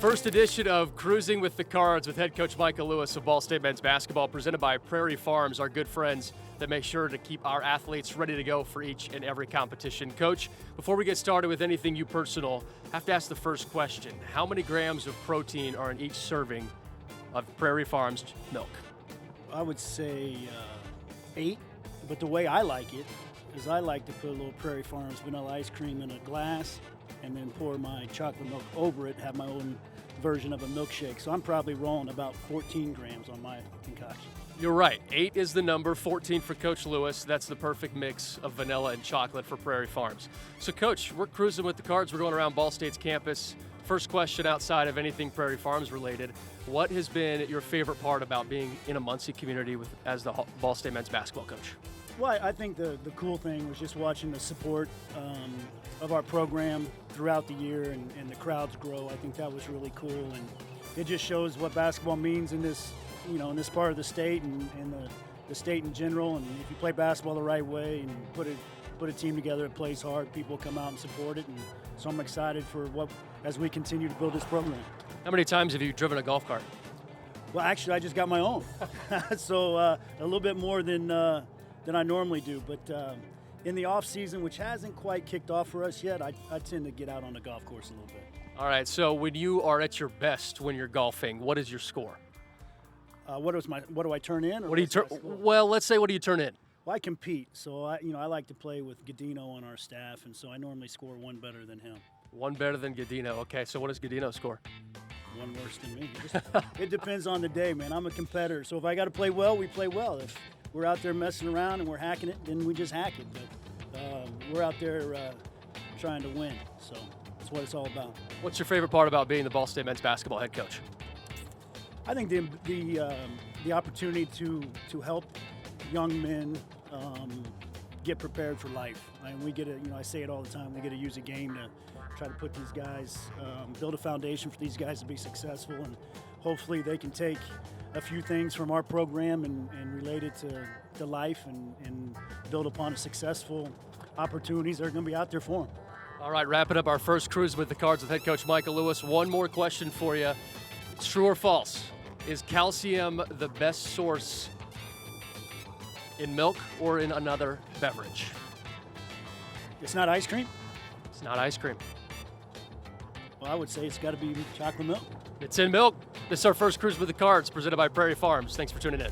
First edition of Cruising with the Cards with head coach Michael Lewis of Ball State men's basketball, presented by Prairie Farms, our good friends that make sure to keep our athletes ready to go for each and every competition. Coach, before we get started with anything you personal, I have to ask the first question. How many grams of protein are in each serving of Prairie Farms milk? I would say 8, but the way I like it is I like to put a little Prairie Farms vanilla ice cream in a glass and then pour my chocolate milk over it, have my own version of a milkshake. So I'm probably rolling about 14 grams on my concoction. You're right. 8 is the number, 14 for Coach Lewis. That's the perfect mix of vanilla and chocolate for Prairie Farms. So, Coach, we're cruising with the Cards. We're going around Ball State's campus. First question outside of anything Prairie Farms related. What has been your favorite part about being in a Muncie community as the Ball State men's basketball coach? Well, I think the cool thing was just watching the support of our program throughout the year and the crowds grow. I think that was really cool, and it just shows what basketball means in this, in this part of the state and the state in general. And if you play basketball the right way and put a team together that plays hard, people come out and support it. And so I'm excited for as we continue to build this program. How many times have you driven a golf cart? Well, actually, I just got my own, so a little bit more than I normally do. But in the off season, which hasn't quite kicked off for us yet, I tend to get out on the golf course a little bit. All right. So when you are at your best when you're golfing, what is your score? What do I turn in? Or what do you turn? Well, let's say what do you turn in? Well, I compete, so I like to play with Gadino on our staff, and so I normally score one better than him. One better than Gadino. Okay. So what does Gadino score? One worse than me. It depends on the day, man. I'm a competitor, so if I got to play well, we play well. If we're out there messing around and we're hacking it, then we just hack it. But we're out there trying to win, so that's what it's all about. What's your favorite part about being the Ball State men's basketball head coach? I think the opportunity to help young men get prepared for life. And we get I say it all the time, we get to use a game to try to put these guys, build a foundation for these guys to be successful, and hopefully they can take a few things from our program and relate it to life and build upon a successful opportunities that are going to be out there for them. All right, wrapping up our first cruise with the Cards with head coach Michael Lewis. One more question for you. It's true or false? Is calcium the best source in milk or in another beverage? It's not ice cream? It's not ice cream. Well, I would say it's got to be chocolate milk. It's in milk. This is our first cruise with the Cards, presented by Prairie Farms. Thanks for tuning in.